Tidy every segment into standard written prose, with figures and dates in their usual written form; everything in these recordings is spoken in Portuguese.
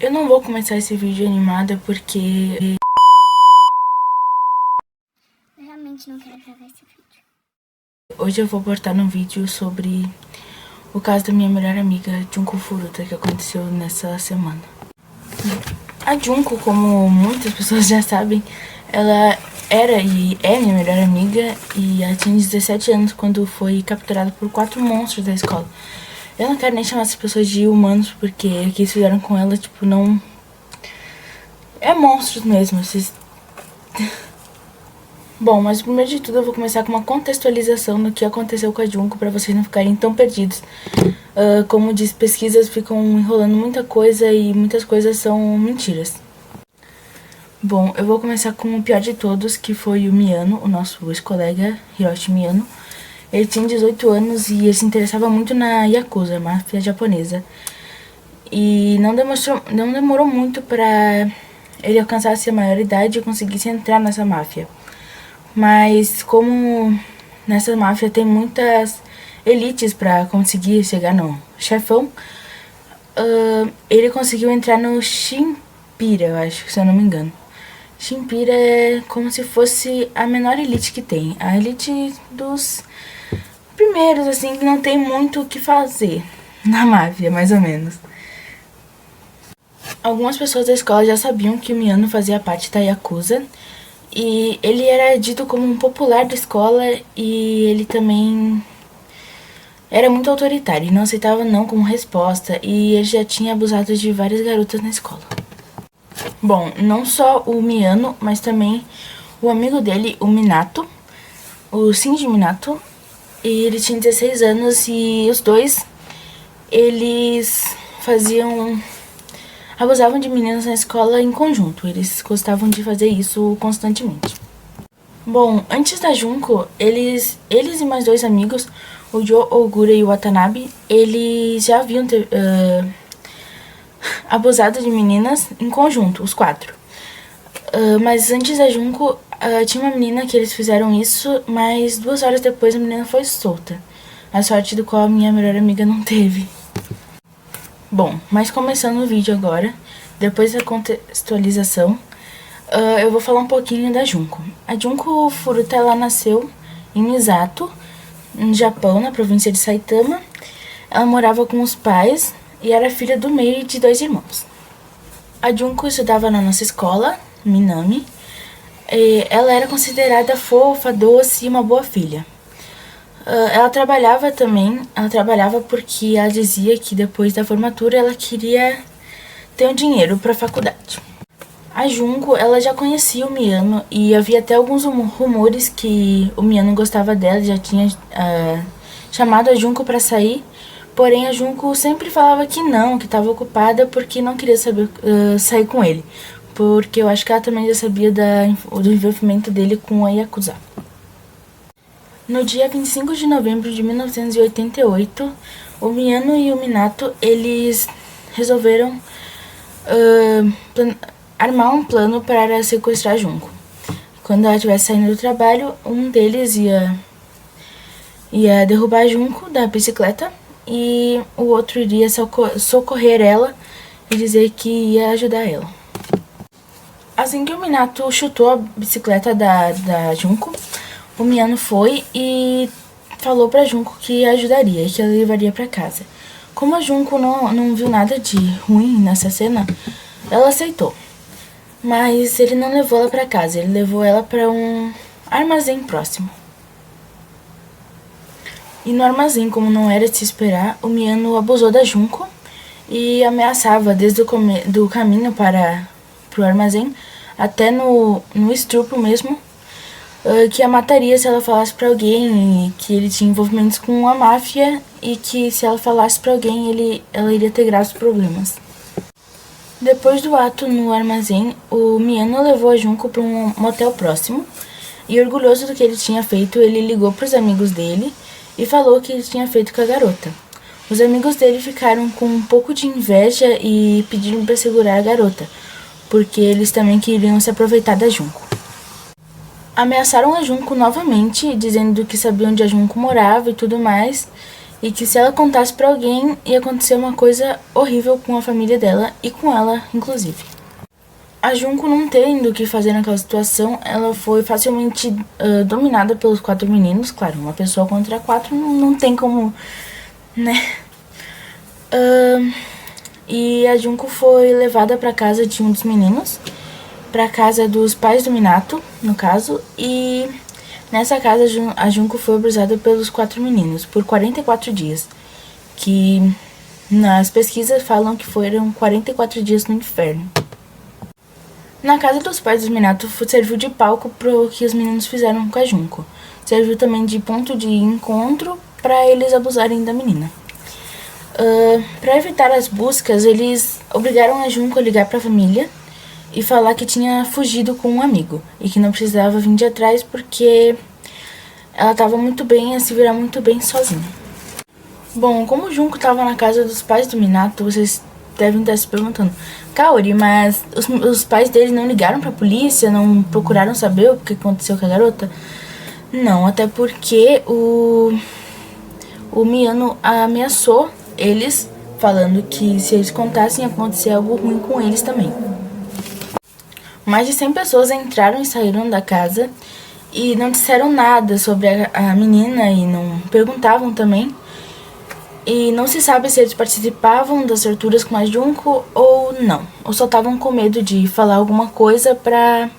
Eu não vou começar esse vídeo animada porque Eu realmente não quero gravar esse vídeo. hoje eu vou abordar um vídeo sobre o caso da minha melhor amiga, Junko Furuta, que aconteceu nessa semana. A Junko, como muitas pessoas já sabem, ela era e é minha melhor amiga e ela tinha 17 anos quando foi capturada por 4 monstros da escola. Eu não quero nem chamar essas pessoas de humanos porque o que eles fizeram com ela, tipo, não... É monstros mesmo, esses... Bom, mas primeiro de tudo eu vou começar com uma contextualização do que aconteceu com a Junko pra vocês não ficarem tão perdidos. Como diz, pesquisas ficam enrolando muita coisa e muitas coisas são mentiras. Bom, eu vou começar com o pior de todos, que foi o Miyano, o nosso ex-colega Hiroshi Miyano. Ele tinha 18 anos e ele se interessava muito na Yakuza, a máfia japonesa. E não demorou muito pra ele alcançasse a maioridade e conseguisse entrar nessa máfia. Mas como nessa máfia tem muitas elites pra conseguir chegar no chefão, ele conseguiu entrar no Shinpira, eu acho, se eu não me engano. Shinpira é como se fosse a menor elite que tem. A elite dos primeiros, assim, que não tem muito o que fazer na máfia, mais ou menos. Algumas pessoas da escola já sabiam que o Miyano fazia parte da Yakuza. E ele era dito como um popular da escola e ele também era muito autoritário e não aceitava não como resposta. E ele já tinha abusado de várias garotas na escola. Bom, não só o Miyano, mas também o amigo dele, o Minato, o Shinji Minato. E ele tinha 16 anos e os dois, eles abusavam de meninas na escola em conjunto. Eles gostavam de fazer isso constantemente. Bom, antes da Junko, eles e mais 2 amigos, o Jo, Ogura e o Watanabe, eles já haviam abusado de meninas em conjunto, os 4. Mas antes da Junko, tinha uma menina que eles fizeram isso, mas 2 horas depois a menina foi solta. A sorte do qual a minha melhor amiga não teve. Bom, mas começando o vídeo agora, depois da contextualização, eu vou falar um pouquinho da Junko. A Junko Furuta, ela nasceu em Misato, no Japão, na província de Saitama. Ela morava com os pais e era filha do meio de 2 irmãos. A Junko estudava na nossa escola, Minami. Ela era considerada fofa, doce e uma boa filha. Ela trabalhava porque ela dizia que depois da formatura ela queria ter um dinheiro para a faculdade. A Junko, ela já conhecia o Miyano e havia até alguns rumores que o Miyano gostava dela, já tinha chamado a Junko para sair, porém a Junko sempre falava que não, que estava ocupada porque não queria sair com ele, porque eu acho que ela também já sabia do envolvimento dele com a Yakuza. No dia 25 de novembro de 1988, o Miyano e o Minato, eles resolveram armar um plano para sequestrar a Junko. Quando ela estivesse saindo do trabalho, um deles ia derrubar a Junko da bicicleta e o outro iria socorrer ela e dizer que ia ajudar ela. Assim que o Minato chutou a bicicleta da Junko, o Miyano foi e falou pra Junko que ajudaria e que ela levaria pra casa. Como a Junko não viu nada de ruim nessa cena, ela aceitou. Mas ele não levou ela pra casa, ele levou ela pra um armazém próximo. E no armazém, como não era de se esperar, o Miyano abusou da Junko e ameaçava desde do caminho para o armazém até no estupro mesmo, que a mataria se ela falasse pra alguém, e que ele tinha envolvimentos com a máfia e que se ela falasse pra alguém ela iria ter graves problemas. Depois do ato no armazém, o Miyano levou a Junko para um motel próximo e, orgulhoso do que ele tinha feito, ele ligou para os amigos dele e falou o que ele tinha feito com a garota. Os amigos dele ficaram com um pouco de inveja e pediram para segurar a garota, porque eles também queriam se aproveitar da Junko. Ameaçaram a Junko novamente, dizendo que sabiam onde a Junko morava e tudo mais, e que se ela contasse pra alguém ia acontecer uma coisa horrível com a família dela e com ela, inclusive. A Junko, não tendo o que fazer naquela situação, ela foi facilmente dominada pelos 4 meninos. Claro, uma pessoa contra 4 não tem como, né? E a Junko foi levada pra casa de um dos meninos, pra casa dos pais do Minato, no caso, e nessa casa a Junko foi abusada pelos 4 meninos por 44 dias, que nas pesquisas falam que foram 44 dias no inferno. Na casa dos pais do Minato serviu de palco pro que os meninos fizeram com a Junko. Serviu também de ponto de encontro para eles abusarem da menina. Para evitar as buscas, eles obrigaram a Junko a ligar para a família e falar que tinha fugido com um amigo e que não precisava vir de atrás porque ela estava muito bem, a se virar muito bem sozinha. Bom, como o Junko estava na casa dos pais do Minato, vocês devem estar se perguntando: Kaori, mas os pais dele não ligaram pra polícia, não procuraram saber o que aconteceu com a garota? Não, até porque o Miyano ameaçou eles, falando que se eles contassem ia acontecer algo ruim com eles também. Mais de 100 pessoas entraram e saíram da casa e não disseram nada sobre a menina e não perguntavam também. E não se sabe se eles participavam das torturas com a Junko ou não. Ou só estavam com medo de falar alguma coisa pra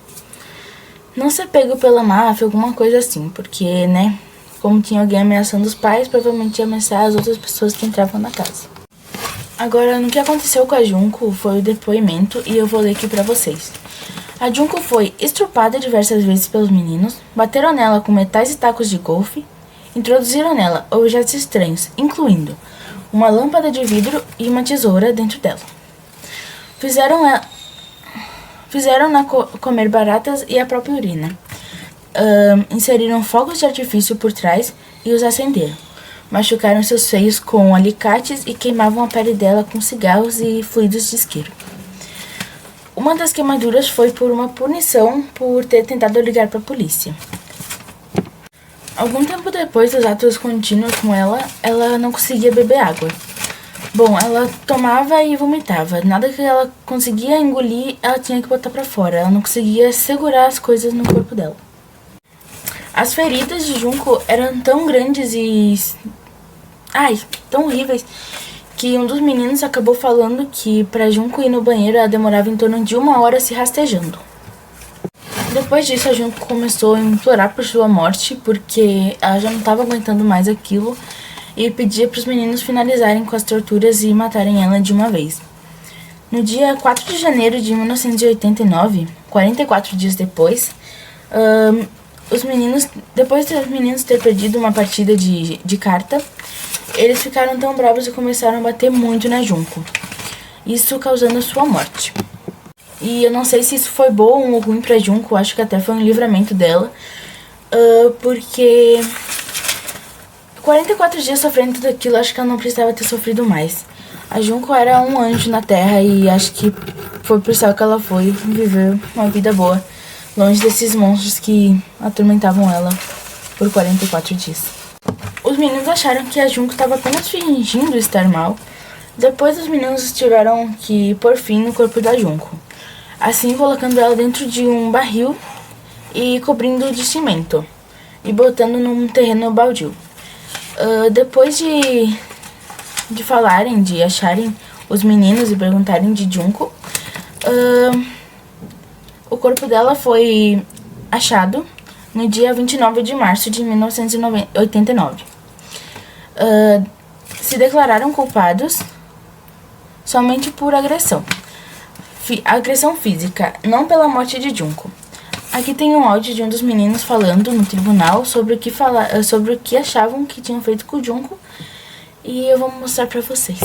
não ser pego pela máfia, alguma coisa assim. Porque, né, como tinha alguém ameaçando os pais, provavelmente ia ameaçar as outras pessoas que entravam na casa. Agora, no que aconteceu com a Junko foi o depoimento e eu vou ler aqui pra vocês. A Junko foi estrupada diversas vezes pelos meninos, bateram nela com metais e tacos de golfe, introduziram nela objetos estranhos, incluindo uma lâmpada de vidro e uma tesoura dentro dela. Fizeram-na comer baratas e a própria urina. Inseriram fogos de artifício por trás e os acenderam. Machucaram seus seios com alicates e queimavam a pele dela com cigarros e fluidos de isqueiro. Uma das queimaduras foi por uma punição por ter tentado ligar para a polícia. Algum tempo depois dos atos contínuos com ela não conseguia beber água. Bom, ela tomava e vomitava. Nada que ela conseguia engolir, ela tinha que botar pra fora. Ela não conseguia segurar as coisas no corpo dela. As feridas de Junko eram tão grandes e tão horríveis, que um dos meninos acabou falando que pra Junko ir no banheiro ela demorava em torno de 1 hora se rastejando. Depois disso, a Junko começou a implorar por sua morte, porque ela já não estava aguentando mais aquilo, e pedia para os meninos finalizarem com as torturas e matarem ela de uma vez. No dia 4 de janeiro de 1989, 44 dias depois, depois dos meninos ter perdido uma partida de carta, eles ficaram tão bravos e começaram a bater muito na Junko, isso causando a sua morte. E eu não sei se isso foi bom ou ruim pra Junko, acho que até foi um livramento dela, porque 44 dias sofrendo tudo aquilo, acho que ela não precisava ter sofrido mais. A Junko era um anjo na Terra e acho que foi por isso que ela foi viver uma vida boa, longe desses monstros que atormentavam ela por 44 dias. Os meninos acharam que a Junko estava apenas fingindo estar mal. Depois os meninos tiveram que pôr fim no corpo da Junko, assim colocando ela dentro de um barril e cobrindo de cimento e botando num terreno baldio. Depois de falarem, de acharem os meninos e perguntarem de Junko, o corpo dela foi achado no dia 29 de março de 1989. Se declararam culpados somente por agressão. Agressão física, não pela morte de Junko. Aqui tem um áudio de um dos meninos falando no tribunal sobre o que achavam que tinham feito com o Junko, e eu vou mostrar pra vocês.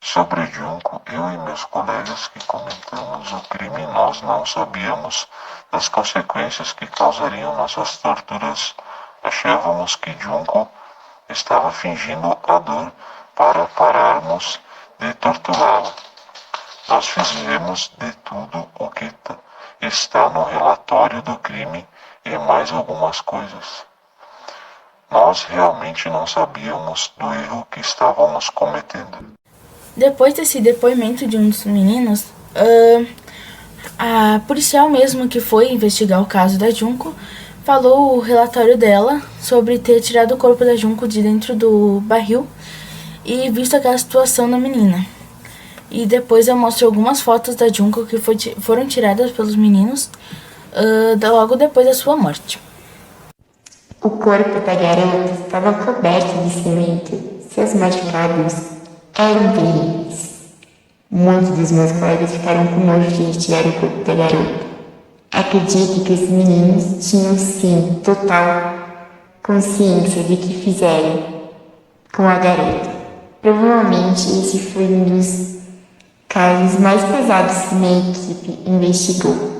Sobre Junko, eu e meus colegas que cometemos o crime, nós não sabíamos das consequências que causariam nossas torturas. Achávamos que Junko estava fingindo a dor para pararmos de torturá-la. Nós fizemos de tudo o que está no relatório do crime e mais algumas coisas. Nós realmente não sabíamos do erro que estávamos cometendo. Depois desse depoimento de um dos meninos, a policial mesmo que foi investigar o caso da Junko falou o relatório dela sobre ter tirado o corpo da Junko de dentro do barril e visto aquela situação da menina. E depois eu mostro algumas fotos da Junko que foram tiradas pelos meninos logo depois da sua morte. O corpo da garota estava coberto de cimento. Seus machucados eram terríveis. Muitos dos meus colegas ficaram com nojo de retirar o corpo da garota. Acredito que os meninos tinham sim total consciência de que fizeram com a garota. Provavelmente esse foi um dos casos mais pesados que minha equipe investigou.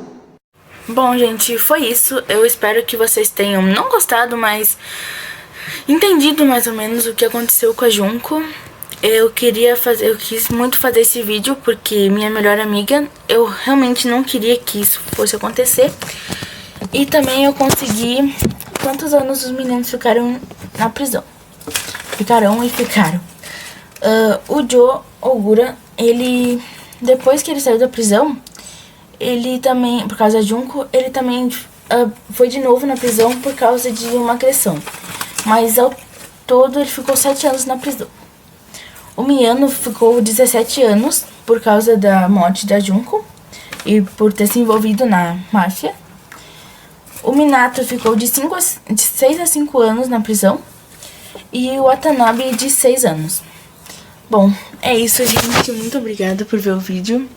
Bom, gente, foi isso. Eu espero que vocês tenham não gostado, mas entendido mais ou menos o que aconteceu com a Junko. Eu quis muito fazer esse vídeo porque minha melhor amiga, eu realmente não queria que isso fosse acontecer. E também eu consegui quantos anos os meninos ficaram na prisão. Ficaram. O Joe Ogura, depois que ele saiu da prisão, ele também, por causa da Junko, ele também foi de novo na prisão por causa de uma agressão. Mas ao todo ele ficou 7 anos na prisão. O Miyano ficou 17 anos por causa da morte da Junko e por ter se envolvido na máfia. O Minato ficou de 6 a 5 anos na prisão e o Watanabe de 6 anos. Bom, é isso, gente. Muito obrigada por ver o vídeo.